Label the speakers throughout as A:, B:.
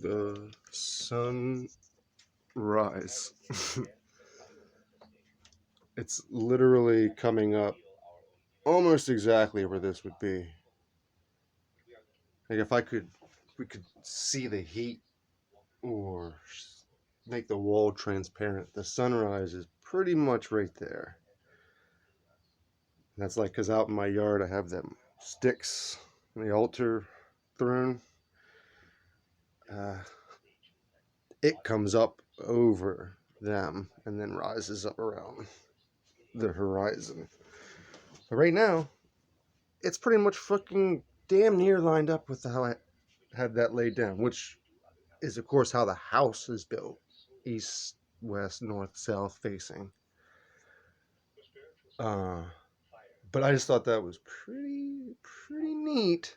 A: The sunrise. It's literally coming up almost exactly where this would be. Like we could see the heat or make the wall transparent. The sunrise is pretty much right there. And that's like because out in my yard I have them sticks in the altar throne. Uh, it comes up over them and then rises up around the horizon. But right now, it's pretty much fucking damn near lined up with how I had that laid down, which is, of course, how the house is built. East, west, north, south facing. Uh, but I just thought that was pretty neat.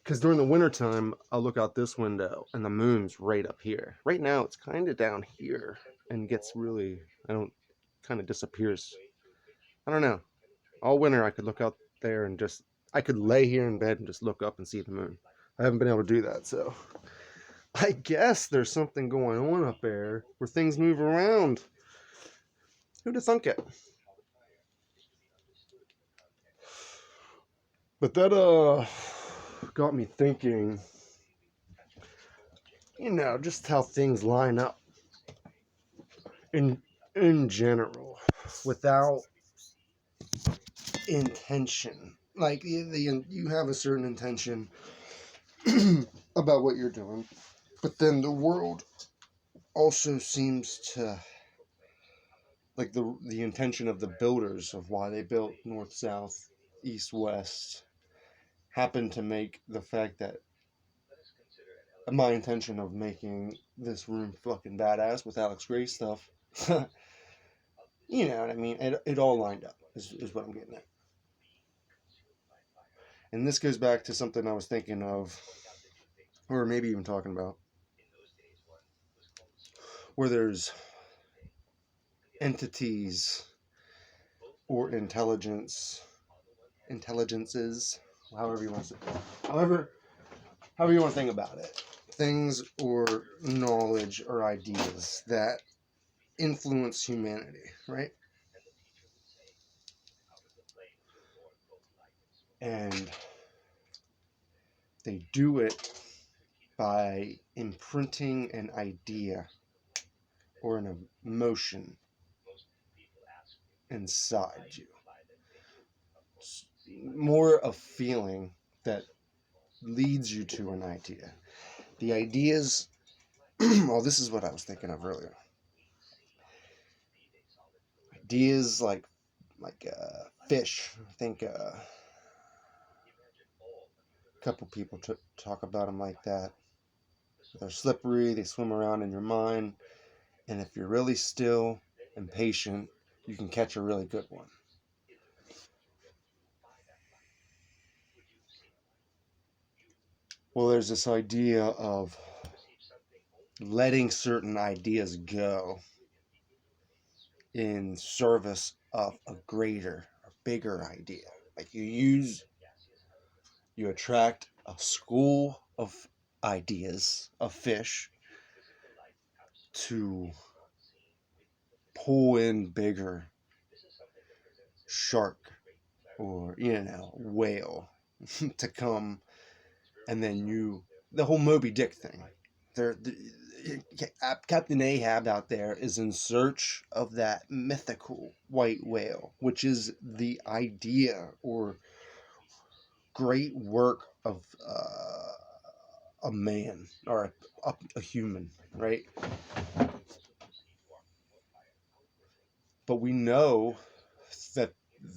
A: Because during the wintertime, I'll look out this window and the moon's right up here. Right now, it's kind of down here and gets really, kind of disappears. I don't know. All winter, I could look out there and I could lay here in bed and just look up and see the moon. I haven't been able to do that, so I guess there's something going on up there where things move around. Who'd have thunk it? But that got me thinking, just how things line up in general without intention. Like you have a certain intention about what you're doing, but then the world also seems to, like, the intention of the builders of why they built north, south, east, west happened to make the fact that my intention of making this room fucking badass with Alex Gray stuff, you know what I mean? It all lined up is what I'm getting at. And this goes back to something I was thinking of, or maybe even talking about, where there's entities or intelligences, however you want to say, however you want to think about it, things or knowledge or ideas that influence humanity, right? And they do it by imprinting an idea or an emotion inside you. More a feeling that leads you to an idea. The ideas, well, this is what I was thinking of earlier. Ideas like fish. I think a couple people talk about them like that. They're slippery, they swim around in your mind, and if you're really still and patient, you can catch a really good one. Well, there's this idea of letting certain ideas go in service of a greater, a bigger idea. Like you attract a school of ideas of fish to pull in bigger shark or whale to come, and then the whole Moby Dick thing. Captain Ahab out there is in search of that mythical white whale, which is the idea or great work of a man or a human, right? But we know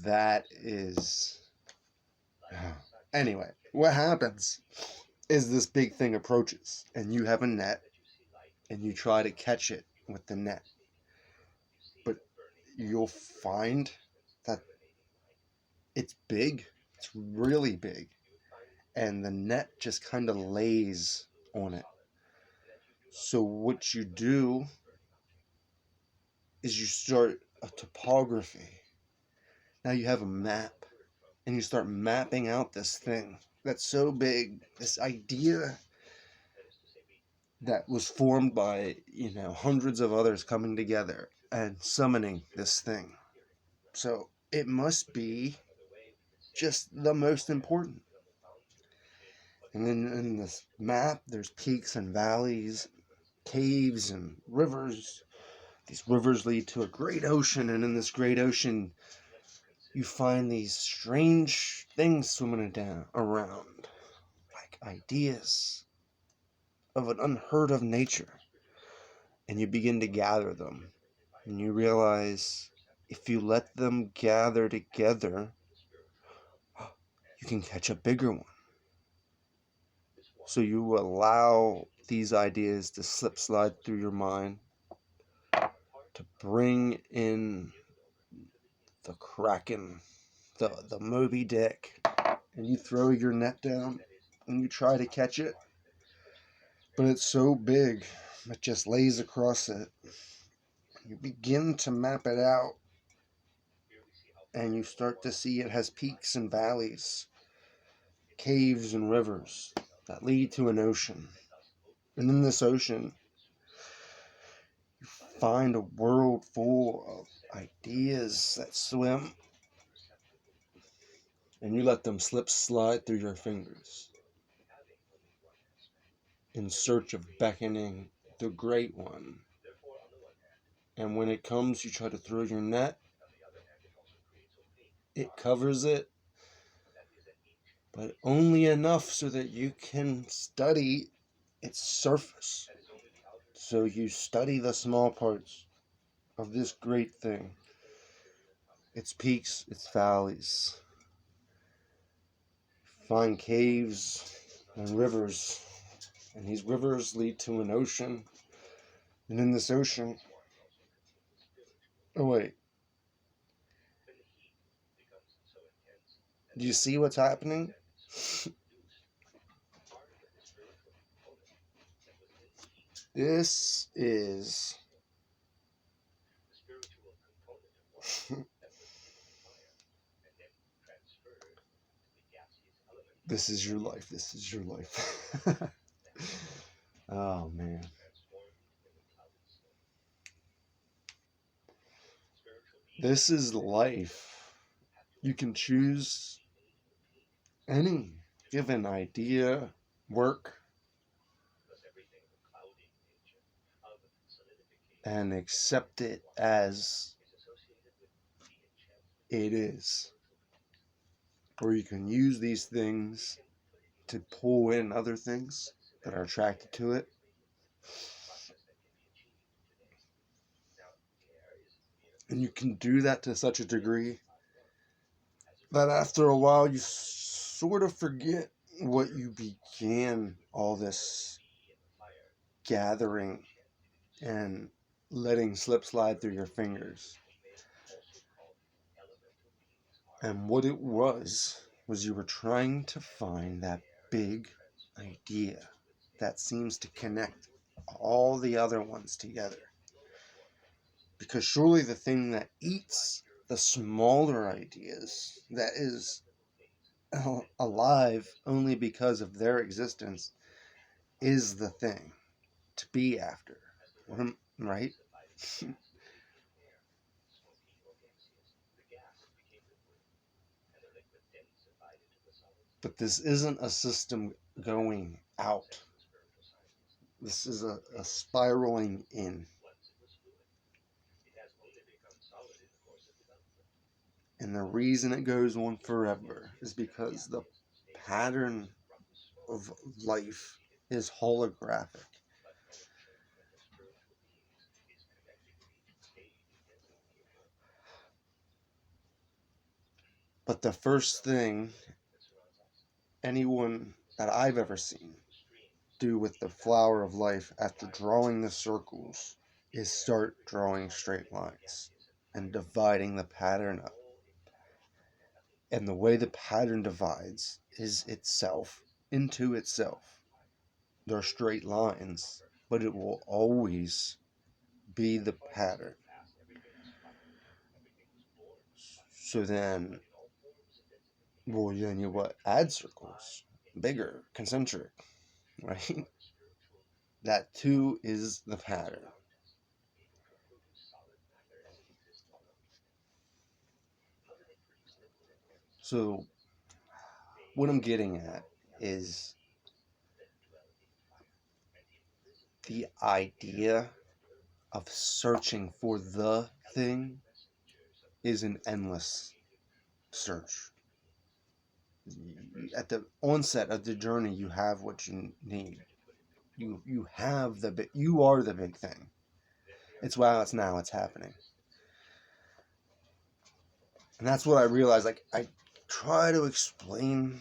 A: that is... Anyway, what happens is this big thing approaches, and you have a net, and you try to catch it with the net. But you'll find that it's big. It's really big. And the net just kind of lays on it. So what you do is you start a topography. Now you have a map, and you start mapping out this thing that's so big, this idea that was formed by, hundreds of others coming together and summoning this thing. So it must be just the most important. And then in this map, there's peaks and valleys, caves and rivers. These rivers lead to a great ocean, and in this great ocean, you find these strange things swimming around, like ideas of an unheard of nature. And you begin to gather them, and you realize if you let them gather together, you can catch a bigger one. So you allow these ideas to slide through your mind, to bring in the Kraken, the Moby Dick, and you throw your net down and you try to catch it, but it's so big it just lays across it. You begin to map it out, and you start to see it has peaks and valleys, caves and rivers that lead to an ocean. And in this ocean, you find a world full of ideas that swim, and you let them slide through your fingers in search of beckoning the Great One. And when it comes, you try to throw your net. It covers it, but only enough so that you can study its surface. So you study the small parts of this great thing, its peaks, its valleys. Find caves and rivers, and these rivers lead to an ocean. And in this ocean, oh wait, do you see what's happening? This is this is your life. This is your life. Oh man. This is life. You can choose any given idea, work, and accept it as it is. Or you can use these things to pull in other things that are attracted to it. And you can do that to such a degree that after a while you sort of forget what you began all this gathering and letting slide through your fingers. And what it was you were trying to find that big idea that seems to connect all the other ones together. Because surely the thing that eats the smaller ideas, that is alive only because of their existence, is the thing to be after, right? But this isn't a system going out. This is a spiraling in. And the reason it goes on forever is because the pattern of life is holographic. But the first thing anyone that I've ever seen do with the flower of life after drawing the circles is start drawing straight lines and dividing the pattern up. And the way the pattern divides is itself into itself. They're straight lines, but it will always be the pattern. So then, well, then you what? Add circles, bigger, concentric, right? That too is the pattern. So, what I'm getting at is the idea of searching for the thing is an endless search. At the onset of the journey, you have what you need. You have you are the big thing. It's now it's happening. And that's what I realized. Like, I try to explain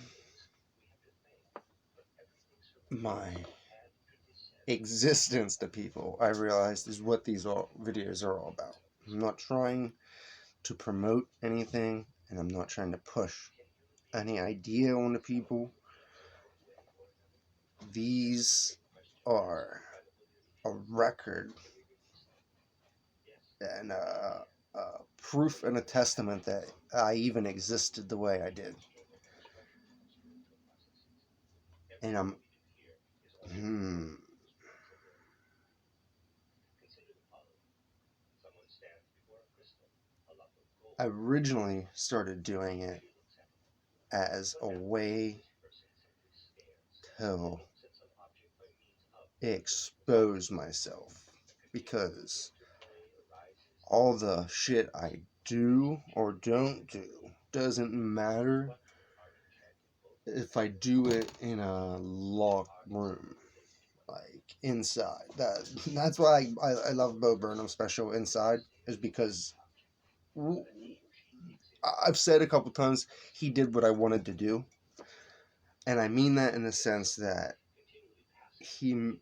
A: my existence to people, I realized, is what these videos are all about. I'm not trying to promote anything, and I'm not trying to push any idea onto people. These are a record and a proof and a testament that I even existed the way I did. And I originally started doing it as a way to expose myself, because all the shit I do or don't do doesn't matter if I do it in a locked room, like inside. That's why I love Bo Burnham's special Inside, is because I've said a couple times he did what I wanted to do, and I mean that in the sense that he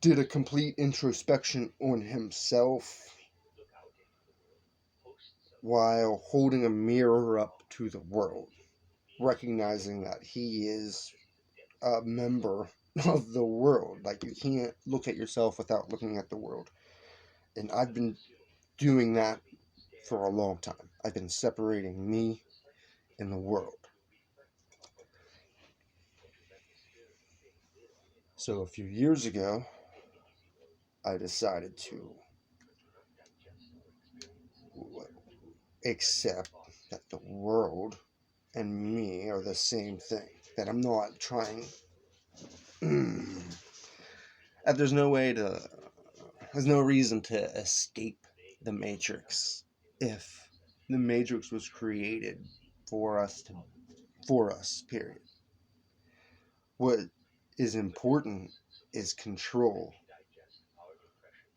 A: did a complete introspection on himself while holding a mirror up to the world, recognizing that he is a member of the world. Like, you can't look at yourself without looking at the world. And I've been doing that for a long time. I've been separating me and the world. So a few years ago, I decided to accept that the world and me are the same thing. That I'm not trying. That there's no reason to escape the Matrix, if the Matrix was created for us, period. What is important is control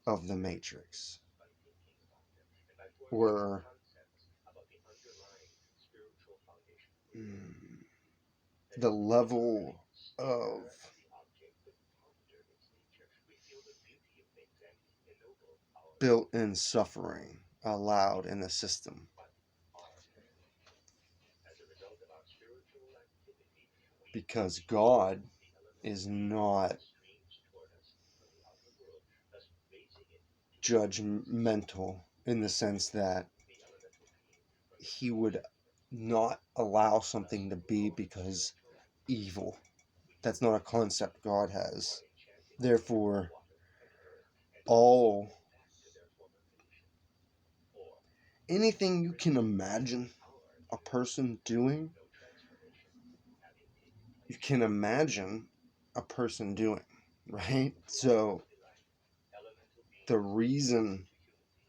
A: of the Matrix, or the level of built-in suffering allowed in the system. Because God is not judgmental in the sense that he would not allow something to be because evil. That's not a concept God has. Therefore, anything you can imagine a person doing, you can imagine a person doing, right? So the reason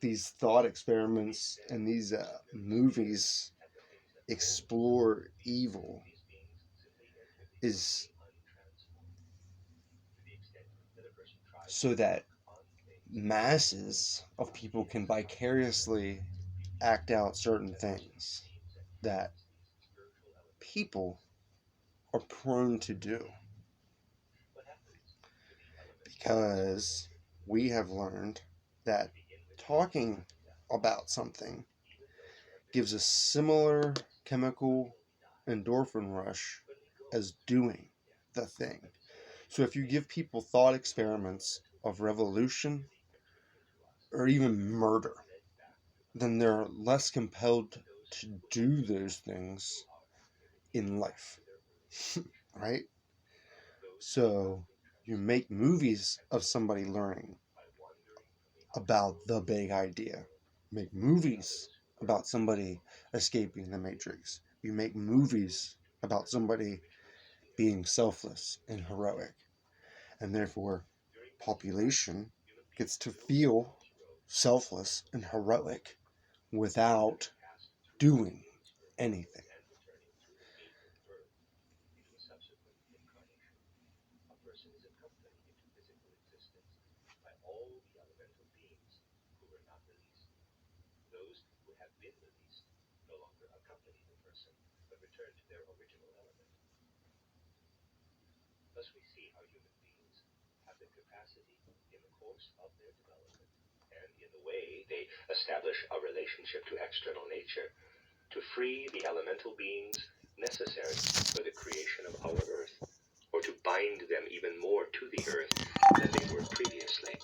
A: these thought experiments and these movies explore evil is so that masses of people can vicariously act out certain things that people are prone to do, because we have learned that talking about something gives a similar chemical endorphin rush as doing the thing. So if you give people thought experiments of revolution or even murder, then they're less compelled to do those things in life, right? So you make movies of somebody learning about the big idea. Make movies about somebody escaping the matrix. You make movies about somebody being selfless and heroic. And therefore, population gets to feel selfless and heroic without doing anything.
B: They establish a relationship to external nature to free the elemental beings necessary for the creation of our earth, or to bind them even more to the earth than they were previously.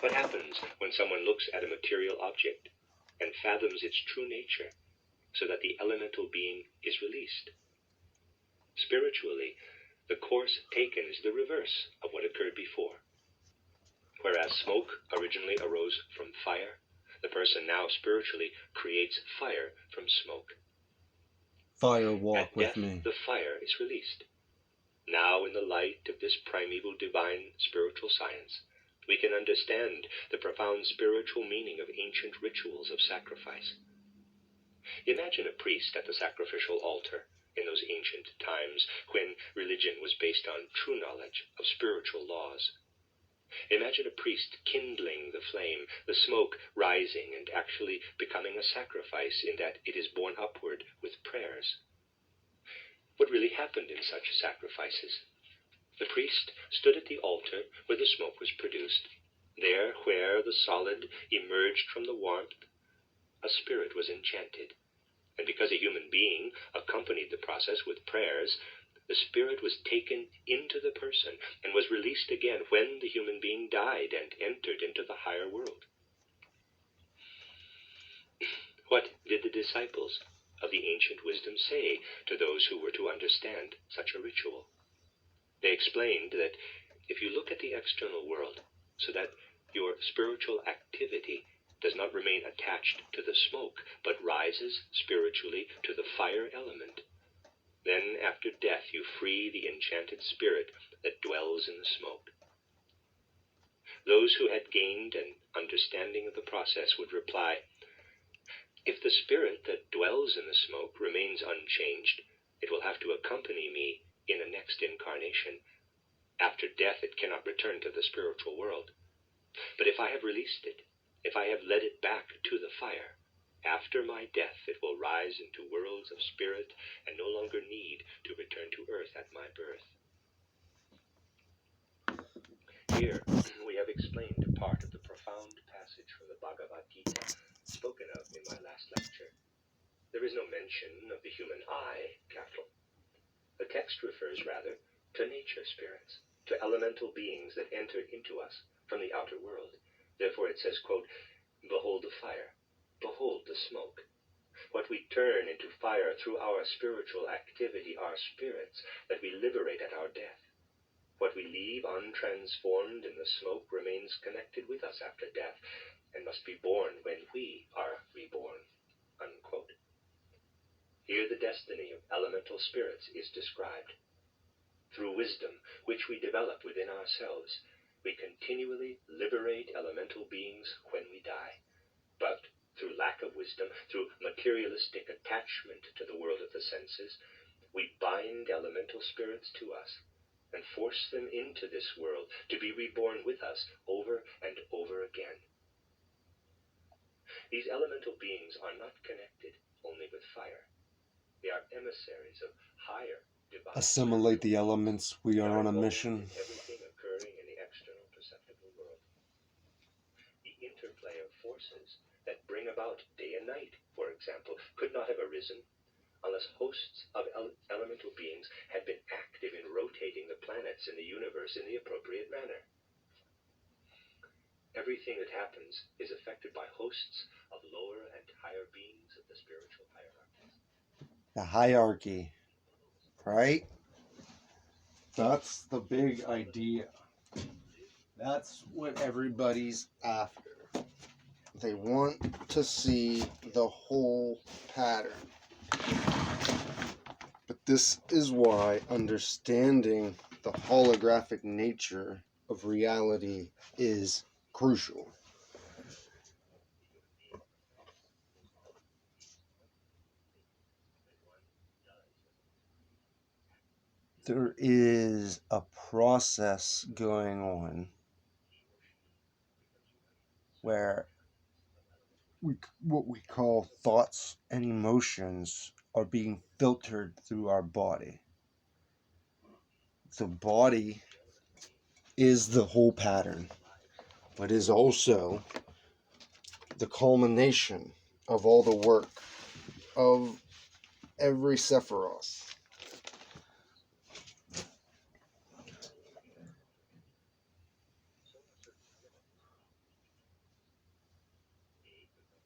B: What happens when someone looks at a material object and fathoms its true nature so that the elemental being is released? Spiritually, the course taken is the reverse of what occurred before. Whereas smoke originally arose from fire, the person now spiritually creates fire from smoke.
A: Fire, walk
B: At
A: with
B: death,
A: me.
B: the fire is released. Now, in the light of this primeval divine spiritual science, we can understand the profound spiritual meaning of ancient rituals of sacrifice. Imagine a priest at the sacrificial altar in those ancient times when religion was based on true knowledge of spiritual laws. Imagine a priest kindling the flame, the smoke rising and actually becoming a sacrifice in that it is borne upward with prayers. What really happened in such sacrifices? The priest stood at the altar where the smoke was produced. There, where the solid emerged from the warmth, a spirit was enchanted. And because a human being accompanied the process with prayers, the spirit was taken into the person and was released again when the human being died and entered into the higher world. What did the disciples of the ancient wisdom say to those who were to understand such a ritual? They explained that if you look at the external world so that your spiritual activity does not remain attached to the smoke, but rises spiritually to the fire element, then after death you free the enchanted spirit that dwells in the smoke. Those who had gained an understanding of the process would reply, if the spirit that dwells in the smoke remains unchanged, it will have to accompany me in a next incarnation. After death it cannot return to the spiritual world. But if I have released it, if I have led it back to the fire, after my death it will rise into worlds of spirit and no longer need to return to earth at my birth. Here we have explained part of the profound passage from the Bhagavad Gita spoken of in my last lecture. There is no mention of the human eye, capital. The text refers rather to nature spirits, to elemental beings that enter into us from the outer world. Therefore it says, quote, behold the fire, behold the smoke. What we turn into fire through our spiritual activity are spirits that we liberate at our death. What we leave untransformed in the smoke remains connected with us after death and must be born when we are reborn, unquote. Here the destiny of elemental spirits is described. Through wisdom, which we develop within ourselves, we continually liberate elemental beings when we die. But through lack of wisdom, through materialistic attachment to the world of the senses, we bind elemental spirits to us and force them into this world to be reborn with us over and over again. These elemental beings are not connected only with fire. They are emissaries of higher divine.
A: Assimilate the elements. We are on a mission.
B: Everything occurring in the external perceptible world. The interplay of forces that bring about day and night, for example, could not have arisen unless hosts of elemental beings had been active in rotating the planets in the universe in the appropriate manner. Everything that happens is affected by hosts of lower and higher beings of the spiritual hierarchies.
A: The hierarchy, right? That's the big idea. That's what everybody's after. They want to see the whole pattern. But this is why understanding the holographic nature of reality is crucial. There is a process going on where what we call thoughts and emotions are being filtered through our body. The body is the whole pattern, but is also the culmination of all the work of every Sephiroth.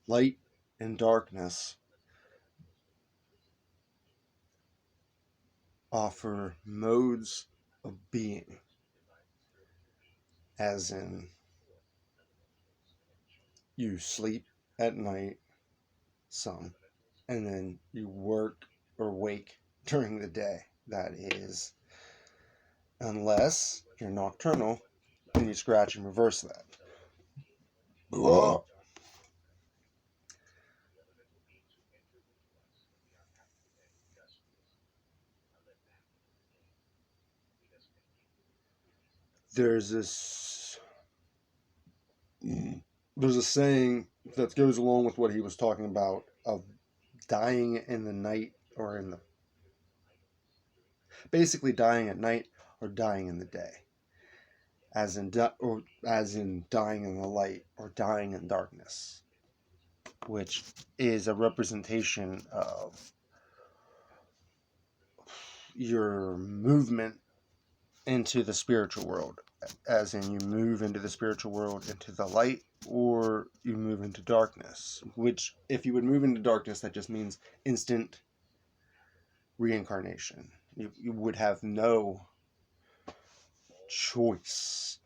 A: Light and darkness offer modes of being, as in you sleep at night some, and then you work or wake during the day. That is, unless you're nocturnal and you scratch and reverse that. Ugh. There's this there's a saying that goes along with what he was talking about of dying in the night, or in the basically dying at night or dying in the day, or as in dying in the light or dying in darkness, which is a representation of your movement into the spiritual world, as in you move into the spiritual world into the light, or you move into darkness, which if you would move into darkness, that just means instant reincarnation. You would have no choice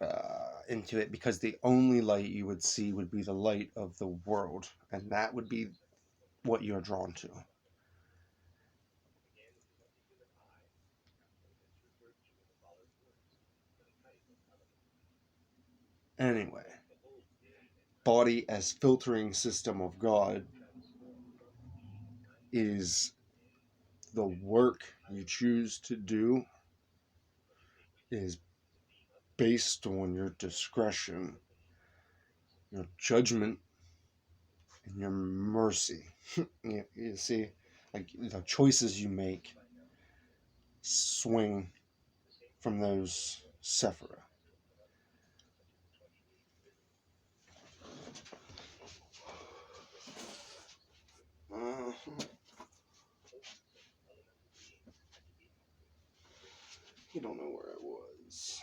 A: into it, because the only light you would see would be the light of the world, and that would be what you're drawn to. Anyway, body as filtering system of God is the work you choose to do, is based on your discretion, your judgment, and your mercy. You see, like the choices you make swing from those sephira. You don't know where I was.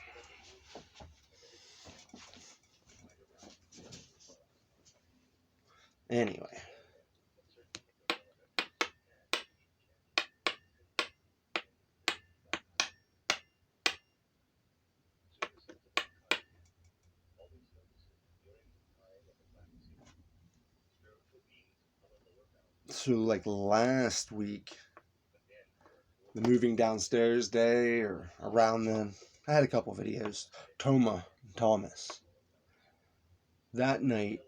A: Anyway. So, like last week, the moving downstairs day, or around then, I had a couple videos. Thomas. That night,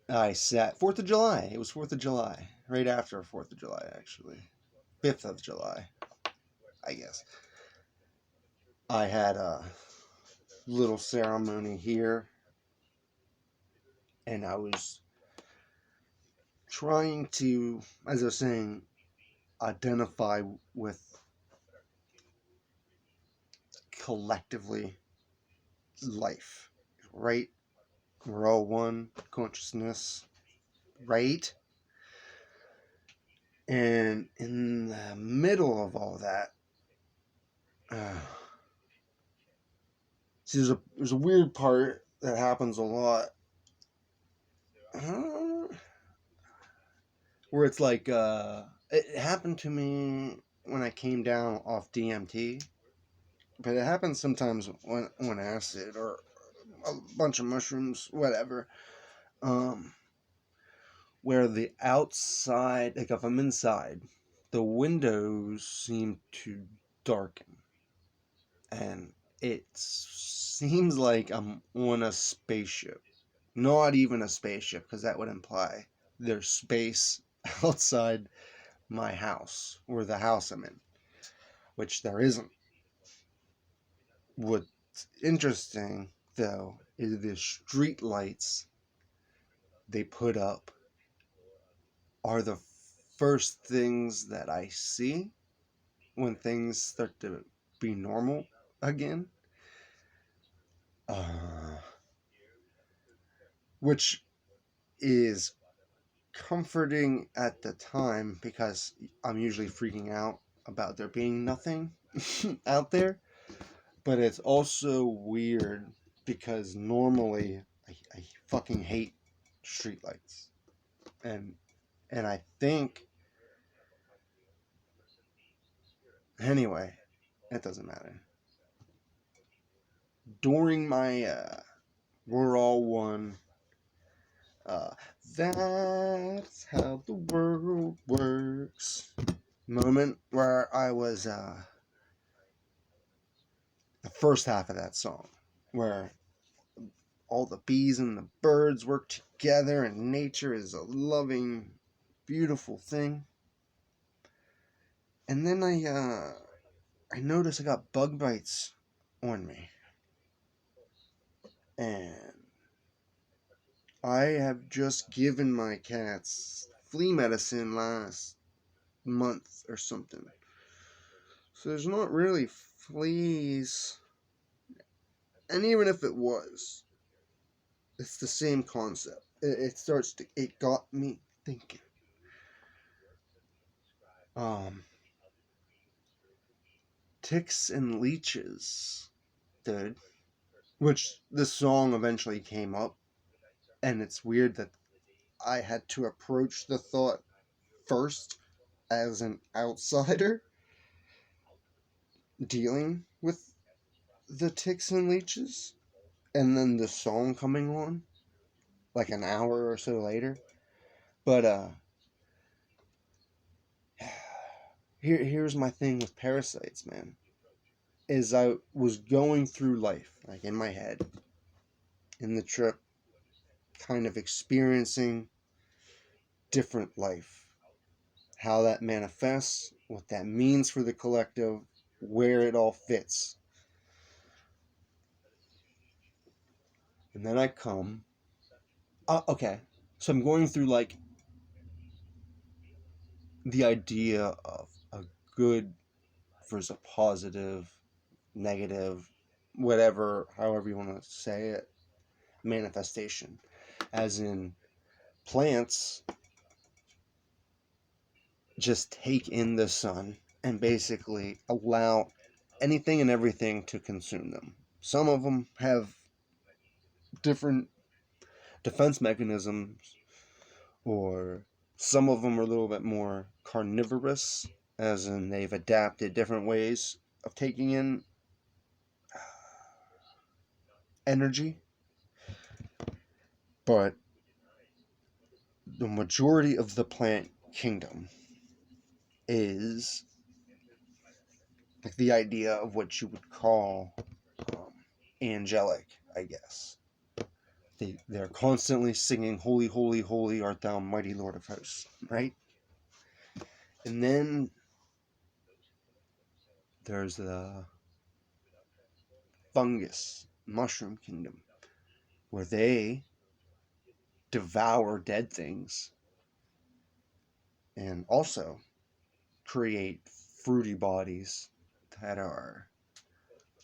A: I sat 4th of July. It was 4th of July. Right after 4th of July, actually. 5th of July, I guess. I had a little ceremony here, and I was trying to, as I was saying, identify with collectively life, right? We're all one consciousness, right? And in the middle of all that, see, there's a weird part that happens a lot, where it's like, it happened to me when I came down off DMT. but it happens sometimes when acid or a bunch of mushrooms, whatever. Um, where the outside, like if I'm inside, the windows seem to darken, and it seems like I'm on a spaceship. Not even a spaceship, because that would imply there's space outside my house or the house I'm in, which there isn't. What's interesting, though, is the street lights they put up are the first things that I see when things start to be normal again. Uh, which is comforting at the time because I'm usually freaking out about there being nothing out there. But it's also weird because normally I fucking hate streetlights. And I think anyway, it doesn't matter. During my we're all one uh that's how the world works moment where I was the first half of that song where all the bees and the birds work together and nature is a loving beautiful thing. And then I noticed I got bug bites on me. And I have just given my cats flea medicine last month or something. So there's not really fleas. And even if it was, it's the same concept. It got me thinking. Um, Ticks and leeches, dude. Which this song eventually came up. And it's weird that I had to approach the thought first as an outsider dealing with the ticks and leeches, and then the song coming on like an hour or so later. But here's my thing with parasites, man. Is I was going through life, like in my head, in the trip, kind of experiencing different life, how that manifests, what that means for the collective, where it all fits. And then I come. Okay, so I'm going through like the idea of a good versus a positive, negative, whatever, however you want to say it, manifestation. As in, plants just take in the sun and basically allow anything and everything to consume them. Some of them have different defense mechanisms, or some of them are a little bit more carnivorous, as in they've adapted different ways of taking in energy. But the majority of the plant kingdom is like the idea of what you would call angelic, I guess. They're constantly singing, "Holy, holy, holy art thou, mighty Lord of hosts," right? And then there's the fungus, mushroom kingdom, where they devour dead things and also create fruity bodies that are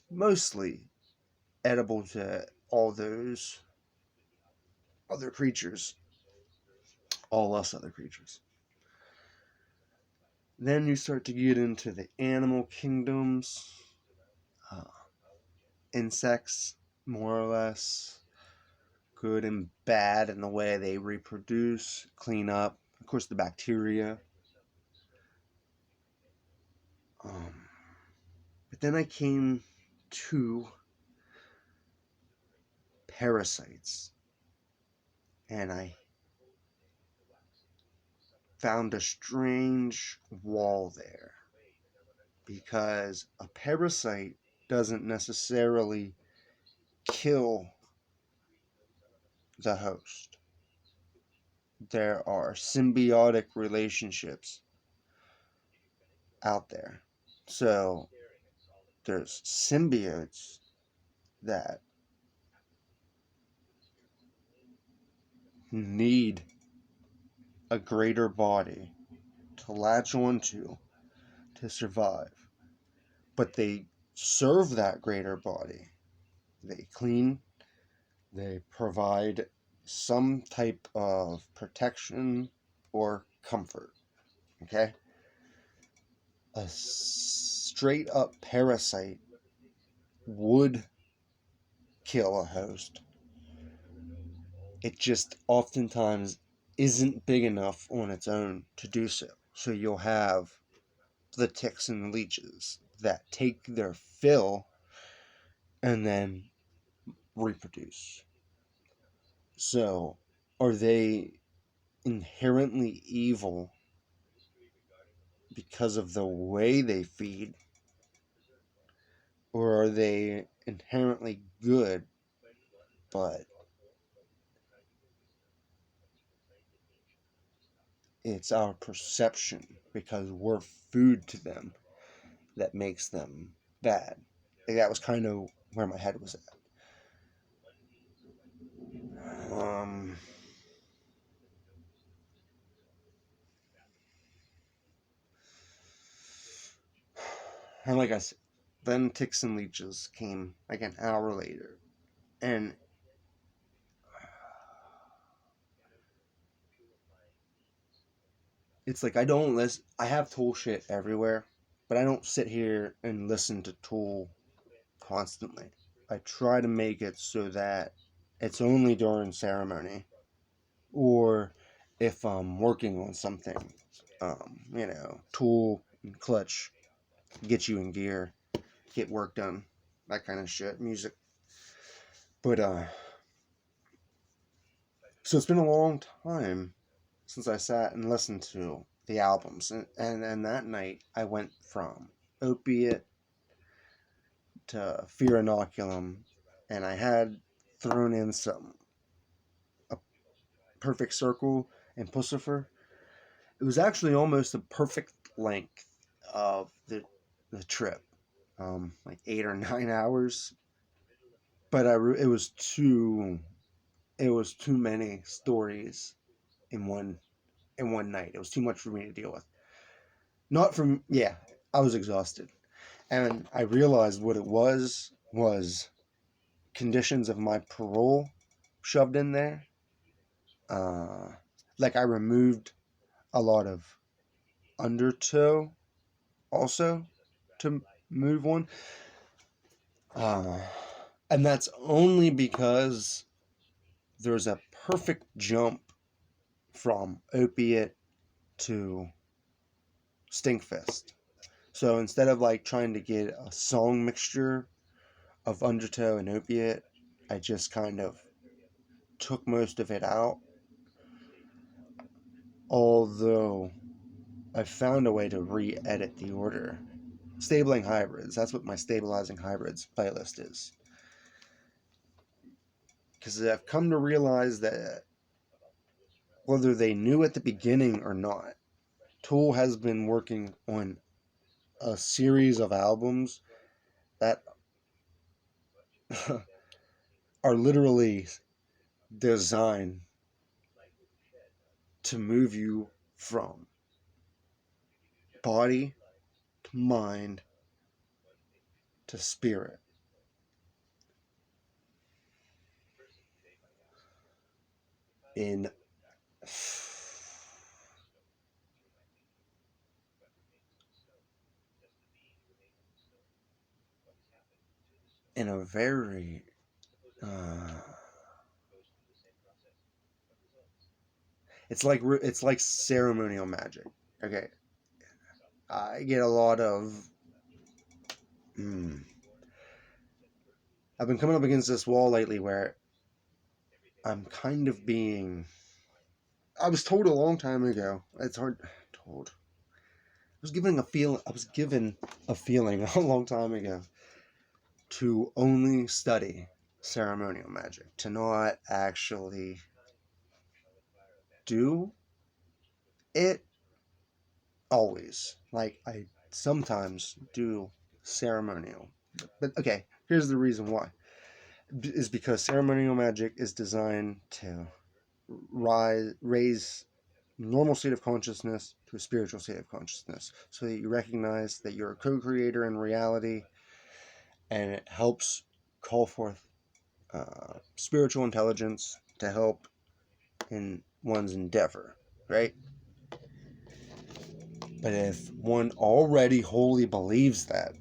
A: mostly edible to all those other creatures, all us other creatures. Then you start to get into the animal kingdoms, uh, insects, more or less, good and bad in the way they reproduce, clean up. Of course, the bacteria. Um, but then I came 2 parasites, and I found a strange wall there, because a parasite doesn't necessarily kill the host. There are symbiotic relationships out there. So there's symbiotes that need a greater body to latch onto to survive. But they serve that greater body. They clean, they provide some type of protection or comfort. Okay? A straight up parasite would kill a host. It just oftentimes isn't big enough on its own to do so. So you'll have the ticks and leeches that take their fill and then reproduce. So, are they inherently evil because of the way they feed, or are they inherently good, but it's our perception because we're food to them that makes them bad? Like, that was kind of where my head was at. And like I said, then ticks and leeches came like an hour later, and it's like I don't listen. I have Tool shit everywhere, but I don't sit here and listen to Tool constantly. I try to make it so that it's only during ceremony, or if I'm working on something. Tool and Clutch get you in gear, get work done, that kind of shit. Music, but so it's been a long time since I sat and listened to the albums, and that night I went from Opiate to Fear Inoculum, and I had thrown in some a Perfect Circle and Pussifer. It was actually almost a perfect length of the trip, like 8 or 9 hours. But it was too many stories in one night. It was too much for me to deal with. Not from yeah, I was exhausted, and I realized what it was conditions of my parole shoved in there. Like I removed a lot of undertow also to move on. Uh, and that's only because there's a perfect jump from Opiate to Stinkfist. So instead of like trying to get a song mixture of undertow and Opiate, I just kind of took most of it out. Although I found a way to re-edit the order. Stabling hybrids. That's what my stabilizing hybrids playlist is. Because I've come to realize that whether they knew at the beginning or not, Tool has been working on a series of albums that are literally designed to move you from body to mind to spirit. In in a very it's like ceremonial magic. Okay, I get a lot of I've been coming up against this wall lately where I'm kind of being. I was told a long time ago. It's hard. Told. I was given a feeling a long time ago to only study ceremonial magic, to not actually do it always. Like, I sometimes do ceremonial. But okay, here's the reason why. Is because ceremonial magic is designed to raise normal state of consciousness to a spiritual state of consciousness so that you recognize that you're a co-creator in reality, and it helps call forth spiritual intelligence to help in one's endeavor, right? But if one already wholly believes that,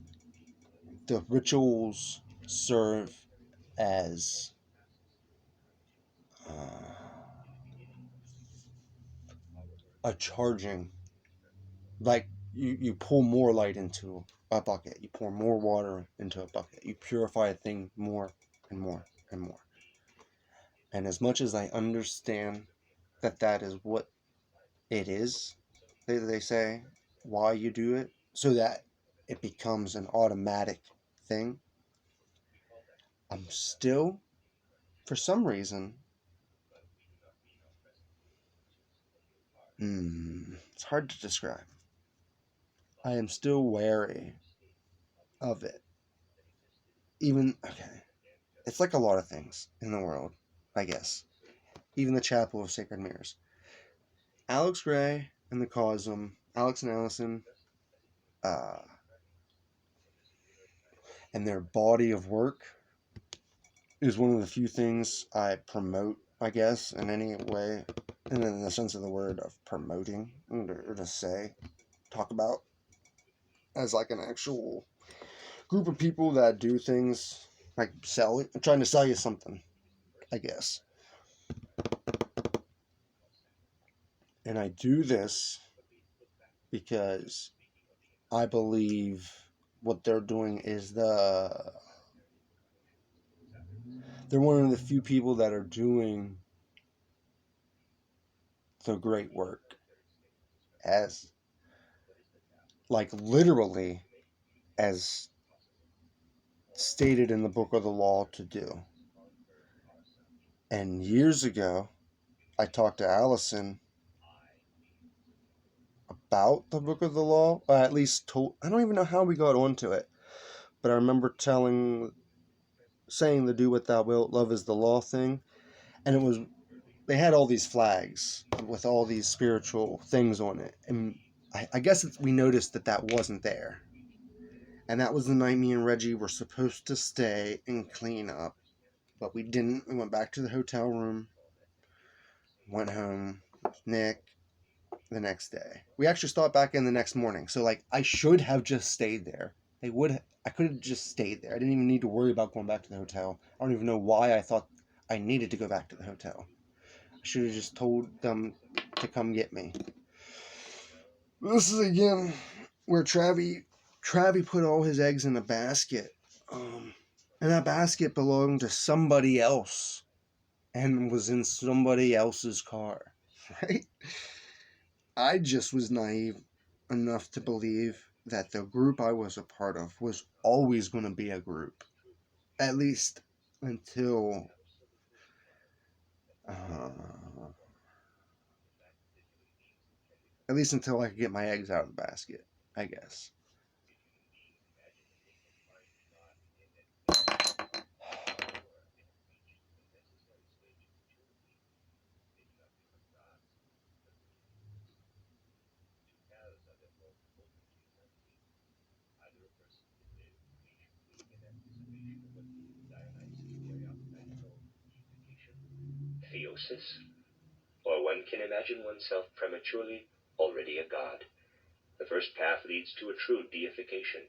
A: the rituals serve as a charging, like you pull more light into a bucket, you pour more water into a bucket, you purify a thing more and more and more. And as much as I understand that that is what it is, they say why you do it, so that it becomes an automatic thing, I'm still, for some reason, it's hard to describe. I am still wary of it. Even, okay, it's like a lot of things in the world, I guess. Even the Chapel of Sacred Mirrors. Alex Gray and the Cosm, Alex and Allison, uh, and their body of work is one of the few things I promote, I guess, in any way, and in the sense of the word of promoting, or to say, talk about, as like an actual group of people that do things like trying to sell you something, I guess. And I do this because I believe what they're doing is they're one of the few people that are doing the great work, as like literally as stated in the book of the law to do. And years ago, I talked to Allison about the book of the law. I at least told, I don't even know how we got onto it, but I remember saying the do what thou wilt, love is the law thing. And it was, they had all these flags with all these spiritual things on it. And I guess we noticed that that wasn't there. And that was the night me and Reggie were supposed to stay and clean up. But we didn't. We went back to the hotel room, went home with Nick the next day. We actually stopped back in the next morning. So, like, I should have just stayed there. I could have just stayed there. I didn't even need to worry about going back to the hotel. I don't even know why I thought I needed to go back to the hotel. I should have just told them to come get me. This is again where Travie put all his eggs in a basket. And that basket belonged to somebody else and was in somebody else's car, right? I just was naive enough to believe that the group I was a part of was always going to be a group, at least until uh, I could get my eggs out of the basket, I guess.
B: Theosis, or one can imagine oneself prematurely already a god. The first path leads to a true deification,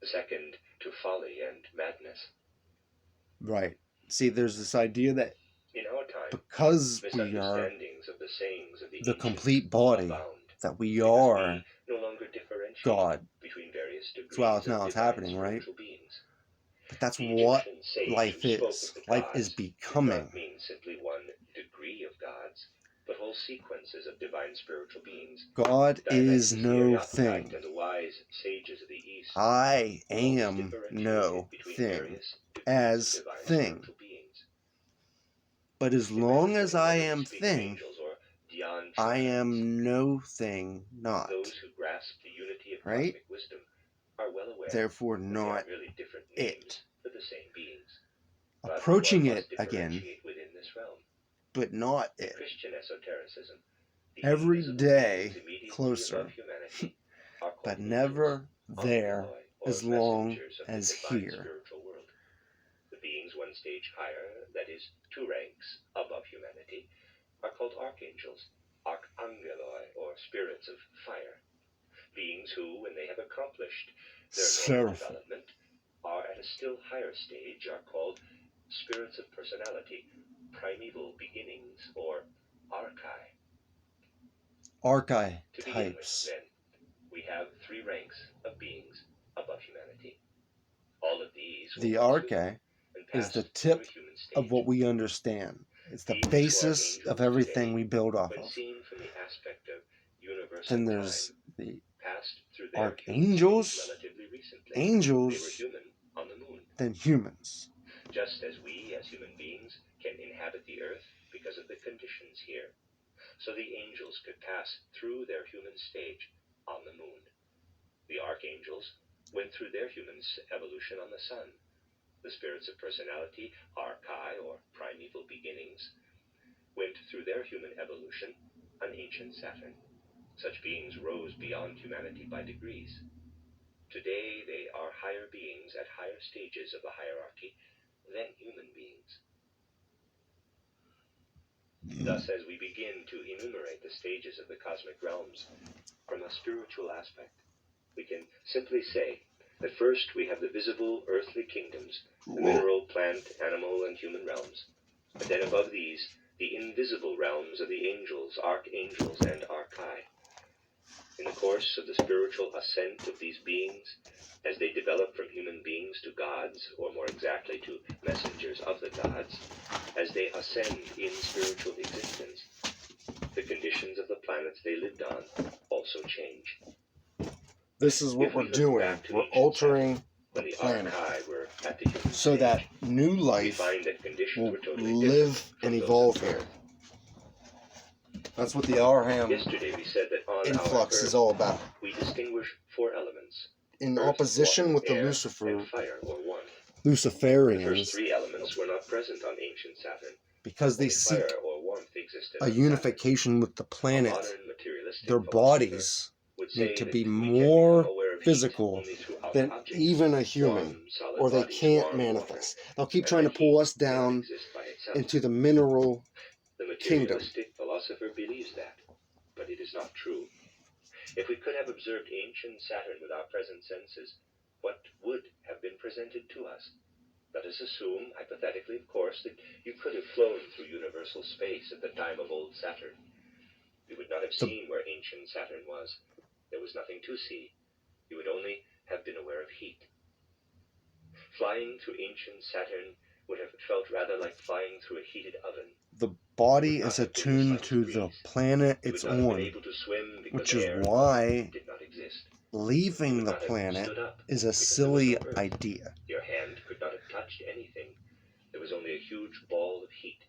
B: the second to folly and madness.
A: Right. See, there's this idea that
B: In our time,
A: because we are
B: misunderstandings of the sayings of the
A: the
B: ancients
A: complete body,
B: abound,
A: that we
B: because
A: are
B: we no longer differentiate
A: God.
B: between various
A: That's why
B: degrees
A: now
B: of
A: it's
B: divine
A: happening, right?
B: spiritual beings.
A: But that's
B: The
A: what
B: Egyptian sage
A: life
B: who spoke
A: is.
B: of the
A: Life is
B: gods did
A: becoming.
B: not mean simply one degree of gods, but whole sequences of divine spiritual beings.
A: God is
B: Dionysus the
A: no
B: Areopagite
A: thing.
B: and the wise sages of the East
A: I
B: always
A: am
B: differentiated
A: no
B: between
A: thing
B: various degrees
A: as
B: of divine
A: thing.
B: spiritual beings.
A: But as
B: It
A: long
B: raises
A: as
B: women
A: I
B: whether we
A: am
B: speak of
A: thing,
B: angels or Dion
A: I
B: Trans.
A: am no thing not.
B: Those who grasp the unity of
A: Right?
B: cosmic wisdom are well aware
A: Therefore
B: that they are
A: not
B: really different
A: it.
B: names for the same beings. But
A: Approaching
B: one
A: it
B: must
A: again,
B: differentiate within this realm.
A: but not
B: In
A: it.
B: Christian esotericism, the
A: Every
B: invisible
A: day
B: beings immediately
A: closer,
B: above humanity are called
A: but
B: angels,
A: never there
B: angeloi, or
A: as long
B: messengers of
A: as
B: the divine
A: here.
B: spiritual world. The beings one stage higher, that is, 2 ranks above humanity, are called archangels, archangeloi, or spirits of fire. Beings who, when they have accomplished their normal
A: Seraphim.
B: development, are at a still higher stage, are called spirits of personality, primeval beginnings, or archai. To begin with,
A: Archetypes.
B: then, we have 3 ranks of beings above humanity. All of these will
A: The
B: come to
A: arche
B: and
A: is
B: pass
A: the
B: through a
A: tip
B: human stage.
A: of what we understand. It's the
B: Beings who are
A: basis of
B: angels
A: everything
B: today,
A: we build off
B: when
A: of.
B: seen from the aspect of universal
A: Then
B: time,
A: there's the
B: passed through their human stage
A: archangels,
B: relatively recently. They were
A: angels,
B: human on the moon.
A: then humans.
B: Just as we, as human beings, can inhabit the earth because of the conditions here, so the angels could pass through their human stage on the moon. The archangels went through their human evolution on the sun. The spirits of personality, archai, or primeval beginnings, went through their human evolution on ancient Saturn. Such beings rose beyond humanity by degrees. Today they are higher beings at higher stages of the hierarchy than human beings. Thus, as we begin to enumerate the stages of the cosmic realms from a spiritual aspect, we can simply say that first we have the visible earthly kingdoms, the mineral, plant, animal, and human realms, and then above these, the invisible realms of the angels, archangels, and archai. In the course of the spiritual ascent of these beings, as they develop from human beings to gods, or more exactly to messengers of the gods, as they ascend in spiritual existence, the conditions of the planets they lived on also change.
A: This is what
B: If
A: we're
B: we look
A: doing.
B: back to
A: We're
B: ancient
A: altering
B: Saturn,
A: the
B: when the
A: planet
B: archai were at the human
A: so
B: stage,
A: that new
B: we
A: life
B: find that conditions
A: will
B: were totally
A: live
B: different
A: and
B: from those
A: evolve
B: of
A: here.
B: Earth.
A: That's what the Abraham
B: Yesterday we said that on
A: influx
B: our
A: is
B: Earth
A: all about.
B: we distinguish 4 elements:
A: In
B: earth,
A: opposition
B: water,
A: with the
B: air, and fire, or warmth. The first
A: Luciferians,
B: 3 elements were not present on ancient Saturn.
A: because they
B: Only
A: seek
B: fire or warmth existed
A: a
B: on Saturn.
A: unification with the
B: A
A: planet,
B: modern materialistic
A: their
B: philosopher
A: bodies
B: would
A: need
B: say
A: to
B: that
A: be
B: we can become
A: more
B: aware of heat
A: physical
B: only through
A: than
B: objects,
A: even a human,
B: warm, solid
A: or they
B: bodies,
A: can't
B: warm water,
A: manifest. They'll keep
B: and
A: trying to
B: that
A: pull
B: heat
A: us
B: cannot
A: down
B: exist by itself.
A: into the mineral
B: The
A: kingdom.
B: materialistic philosopher believes that, but it is not true. If we could have observed ancient Saturn with our present senses, what would have been presented to us? Let us assume, hypothetically of course, that you could have flown through universal space at the time of old Saturn. You would not have
A: The-
B: seen where ancient Saturn was. There was nothing to see. You would only have been aware of heat. Flying through ancient Saturn would have felt rather like flying through a heated oven.
A: The body is attuned to the planet
B: You
A: it's
B: would not have been
A: on,
B: able to swim because
A: which is
B: air and
A: why
B: water did not exist. You
A: leaving
B: would
A: the
B: not have
A: planet
B: stood up
A: is a
B: because there was
A: silly
B: no earth.
A: idea.
B: Your hand could not have touched anything. There was only a huge ball of heat.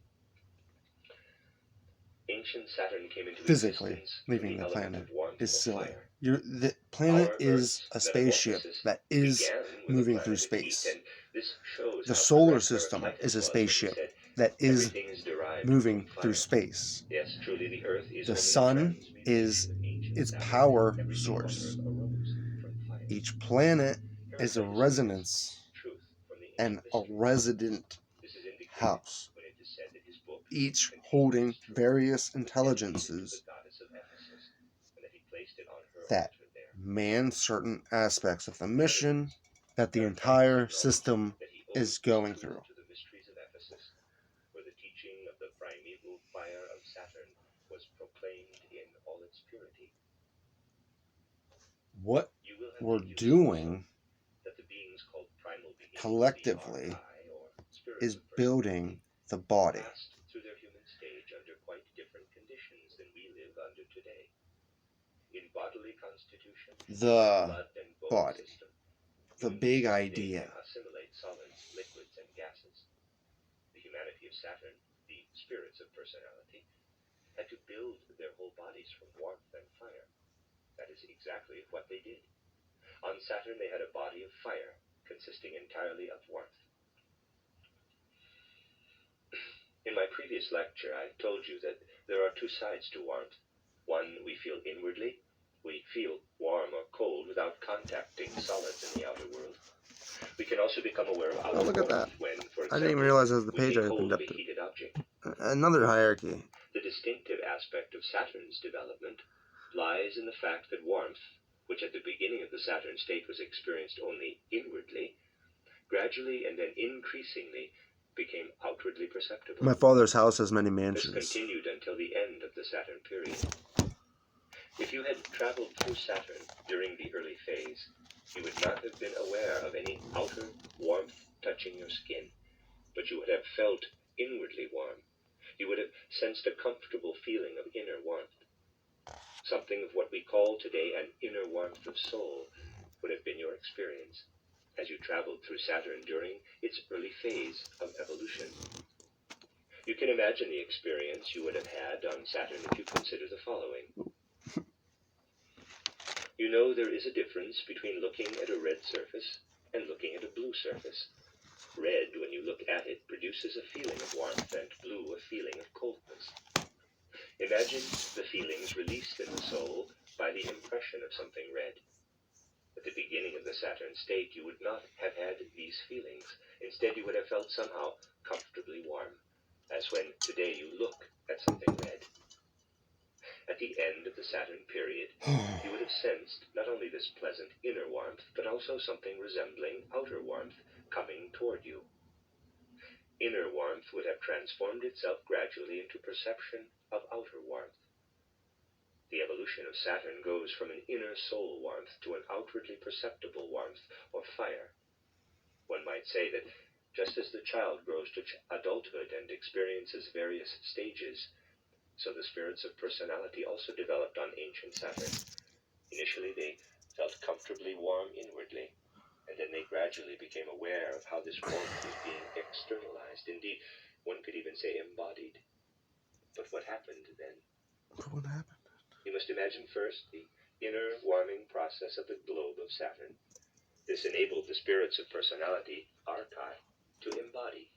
B: Ancient Saturn came into
A: Physically,
B: existence
A: leaving
B: from
A: the
B: the element
A: planet
B: of warmth
A: is
B: or
A: silly.
B: fire.
A: The planet
B: Our
A: is
B: Earth's
A: a spaceship
B: metamorphosis
A: that is
B: began with a
A: moving through
B: planet of heat,
A: space.
B: and this shows
A: The
B: how
A: solar
B: correct our
A: system
B: title
A: is a
B: was when we
A: spaceship
B: said
A: that is
B: everything is derived
A: moving
B: from
A: through
B: fire.
A: space.
B: Yes, truly, the Earth is
A: The
B: only a
A: sun
B: transmutation
A: is
B: of ancient
A: its
B: Saturn.
A: power
B: Everything on
A: source.
B: Earth arose from fire.
A: Each planet is a
B: Heraclitus
A: resonance
B: truth from the
A: and
B: ancient
A: a
B: mysteries.
A: resident
B: This is indicated
A: house,
B: when it is said that his book
A: each
B: contained
A: holding
B: this truth,
A: various
B: but dedicated to
A: intelligences
B: the goddess of Ephesus, and that he placed it on her
A: that
B: altar there.
A: man certain aspects of the mission that the
B: Heraclitus
A: entire
B: acknowledged
A: system
B: that he owed
A: is
B: this
A: going
B: truth
A: through.
B: to the mysteries of Ephesus, where the teaching of the primeval fire of Saturn was proclaimed in all its purity.
A: What
B: You will have
A: we're
B: deduced also
A: doing
B: that the beings called primal beings
A: collectively is building the body.
B: Passed through their human stage under quite different conditions than we live under today. In bodily constitution,
A: The
B: blood and bone
A: body.
B: system,
A: The
B: humans
A: big
B: today
A: idea.
B: can assimilate solids, liquids, and gases. The humanity of Saturn, the spirits of personality, had to build their whole bodies from warmth and fire. That is exactly what they did. On Saturn, they had a body of fire, consisting entirely of warmth. In my previous lecture, I told you that there are two sides to warmth. One we feel inwardly. We feel warm or cold without contacting solids in the outer world. We can also become aware of outer
A: look at
B: warmth
A: that.
B: when, for
A: I didn't even
B: example,
A: realize that was the
B: we
A: page
B: take
A: I
B: hold
A: opened
B: of
A: up
B: a heated object.
A: Another hierarchy.
B: The distinctive aspect of Saturn's development lies in the fact that warmth, which at the beginning of the Saturn state was experienced only inwardly, gradually and then increasingly became outwardly perceptible.
A: My father's house has many
B: This
A: mansions.
B: continued until the end of the Saturn period. If you had traveled through Saturn during the early phase, you would not have been aware of any outer warmth touching your skin, but you would have felt inwardly warm. You would have sensed a comfortable feeling of inner warmth. Something of what we call today an inner warmth of soul would have been your experience as you traveled through Saturn during its early phase of evolution. You can imagine the experience you would have had on Saturn if you consider the following. You know there is a difference between looking at a red surface and looking at a blue surface. Red, when you look at it, produces a feeling of warmth, and blue a feeling of coldness. Imagine the feelings released in the soul by the impression of something red. At the beginning of the Saturn state, you would not have had these feelings. Instead, you would have felt somehow comfortably warm, as when today you look at something red. At the end of the Saturn period, you would have sensed not only this pleasant inner warmth, but also something resembling outer warmth coming toward you. Inner warmth would have transformed itself gradually into perception of outer warmth. The evolution of Saturn goes from an inner soul warmth to an outwardly perceptible warmth, or fire. One might say that just as the child grows to adulthood and experiences various stages, so the spirits of personality also developed on ancient Saturn. Initially, they felt comfortably warm inwardly, and then they gradually became aware of how this warmth was being externalized. Indeed, one could even say embodied. But what happened then?
A: What happened?
B: You must imagine first the inner warming process of the globe of Saturn. This enabled the spirits of personality, archai, to embody.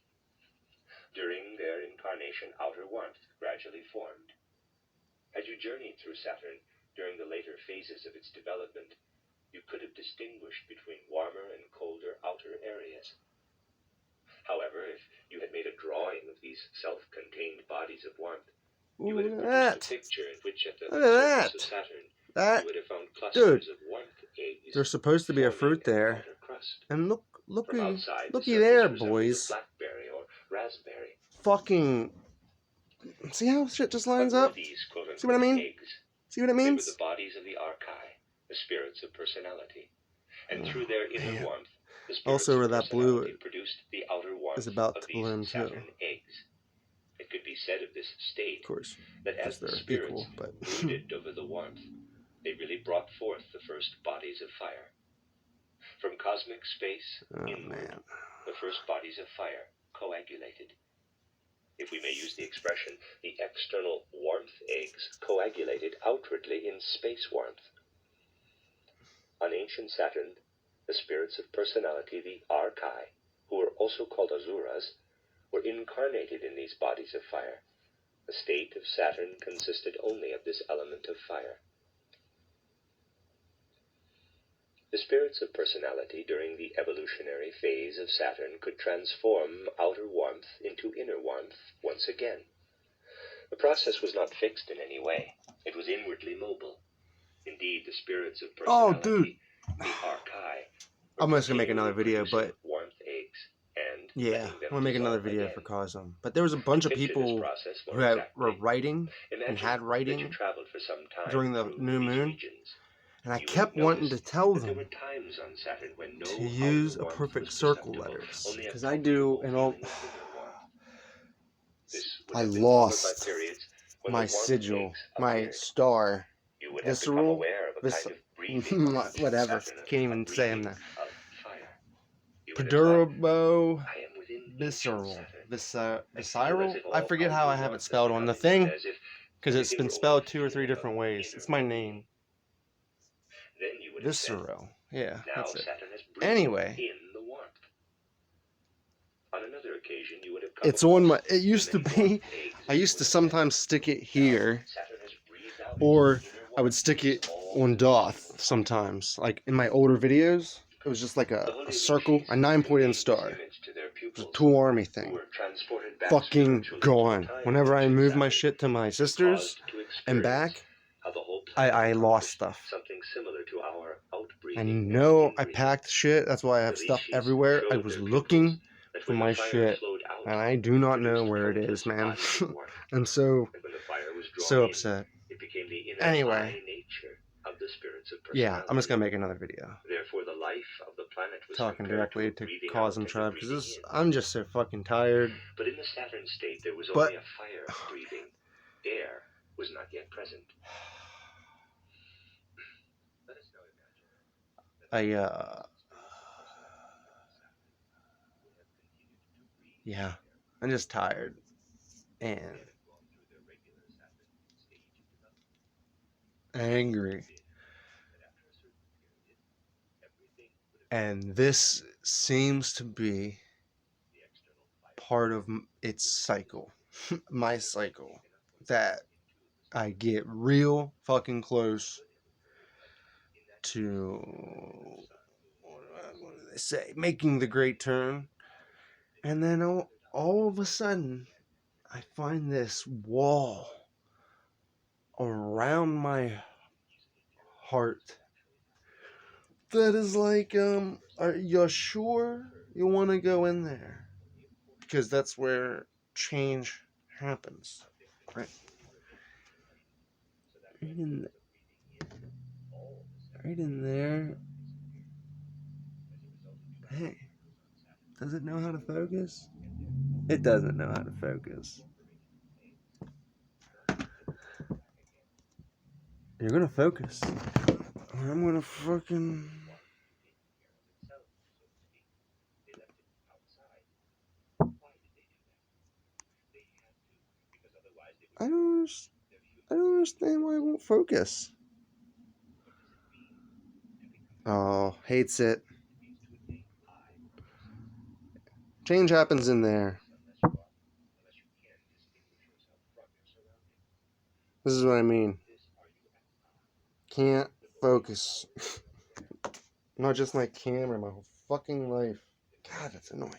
B: During their incarnation, outer warmth gradually formed. As you journeyed through Saturn during the later phases of its development, you could have distinguished between warmer and colder outer areas. However, if you had made a drawing of these self-contained bodies of warmth, you would have produced a picture in which at the surface of Saturn you would have found clusters of warmth eggs.
A: There's supposed to be a fruit there. And looky there, boys.
B: Blackberry or raspberry.
A: Fucking. See how shit just lines up? See what I mean?
B: Eggs?
A: See what it
B: They were
A: means?
B: the bodies of the archai, the spirits of personality. And through their inner warmth, the spirits
A: Also,
B: of
A: that blue
B: personality produced the outer warmth
A: is about
B: of
A: to
B: these
A: bloom too.
B: Saturn eggs. It could be said of this state
A: Of course,
B: that as
A: because
B: the
A: they're
B: spirits
A: equal, but
B: brooded over the warmth, they really brought forth the first bodies of fire. From cosmic space inward, the first bodies of fire coagulated. If we may use the expression, the external warmth eggs coagulated outwardly in space warmth. On ancient Saturn, the spirits of personality, the archai, who were also called asuras, were incarnated in these bodies of fire. The state of Saturn consisted only of this element of fire. The spirits of personality during the evolutionary phase of Saturn could transform outer warmth into inner warmth once again. The process was not fixed in any way. It was inwardly mobile. Indeed, the spirits of personality, the archai,
A: I'm just gonna make another video, but
B: warmth eggs and
A: yeah, I'm gonna make another video for Cosm. But there was a bunch of people who were writing and had writing during the new moon, And I
B: You would
A: kept
B: have
A: wanting to
B: noticed
A: tell
B: that there
A: them
B: were times on Saturn when no
A: to
B: outer
A: use a
B: warmth
A: perfect
B: was
A: circle
B: perceptible,
A: letters.
B: only a
A: Because I do,
B: comfortable
A: and all.
B: feeling of inner warmth. This would
A: I
B: have been followed by
A: lost
B: periods when the
A: my
B: warmth
A: sigil,
B: peaks
A: my
B: appeared.
A: star,
B: You would have become
A: visceral,
B: aware of a
A: vis-
B: kind of breathing.
A: whatever.
B: Saturn,
A: Can't
B: a
A: even say them
B: breathing
A: now.
B: of fire. You would have thought,
A: Pedurbo,
B: I am within ancient
A: visceral,
B: Saturn. I feel as
A: visceral.
B: if
A: I
B: all
A: forget how
B: outer
A: I have it
B: warmth has
A: spelled on
B: become
A: the
B: inward,
A: thing, because it's been spelled 2 or 3 different ways. It's my name,
B: Then you would have said,
A: visceral. Yeah,
B: now
A: that's it.
B: Saturn has breathed
A: Anyway,
B: in the warmth. On another occasion, you would have come
A: it's on
B: across
A: my. It
B: the
A: used to
B: many
A: be.
B: warmth eggs
A: I
B: you
A: used
B: would
A: to
B: have had.
A: sometimes stick it
B: Now,
A: here,
B: Saturn has breathed out
A: or
B: its inner
A: I would
B: warmth
A: stick
B: into
A: it
B: small
A: on
B: bodies
A: Doth
B: of fire.
A: sometimes. Like in my older videos, it was just like
B: The
A: a
B: holy
A: circle, a
B: Rishis
A: 9-pointed
B: conveyed this
A: star.
B: image to their
A: It was a
B: pupils,
A: tool army
B: who
A: thing.
B: were transported back
A: Fucking
B: spiritually to a
A: gone.
B: time
A: Whenever I
B: ancient
A: moved my
B: Saturn,
A: shit to my
B: and
A: sister's
B: caused to
A: and
B: experience
A: back,
B: how the whole planet
A: I lost
B: accomplished
A: stuff.
B: something similar to our
A: I
B: outbreathing and
A: know I
B: inbreathing.
A: packed shit. That's why I
B: The
A: have stuff
B: Rishis
A: everywhere. I
B: showed
A: was
B: their pupils
A: looking
B: that
A: for
B: when the
A: my
B: fire
A: shit,
B: flowed out,
A: and I do
B: it
A: not know
B: produced
A: where it
B: countless
A: is, man.
B: bodies of warmth,
A: I'm so
B: and when the fire was drawn
A: so
B: in,
A: upset.
B: it became the inner
A: Anyway,
B: high nature of the spirits of
A: yeah, I'm just
B: personality.
A: gonna make another video
B: Therefore, the life of the planet was
A: talking
B: compared
A: directly
B: to a
A: to
B: breathing
A: Cause
B: out
A: and
B: and a
A: Tribe because
B: breathing in.
A: I'm just so fucking tired.
B: But in the Saturn state, there was
A: But
B: only a fire breathing. Air was not yet present. Let us now imagine that
A: yeah, I'm just tired and angry. And this seems to be part of its cycle, my cycle, that I get real fucking close to, what do they say, making the great turn. And then all of a sudden, I find this wall around my heart that is like, are you sure you want to go in there? Because that's where change happens, right? Right in there. Hey, does it know how to focus? It doesn't know how to focus. You're gonna focus. Or I'm gonna fucking... I don't understand why it won't focus. Oh, hates it. Change happens in there. This is what I mean. Can't focus. Not just my camera, my whole fucking life. God, that's annoying.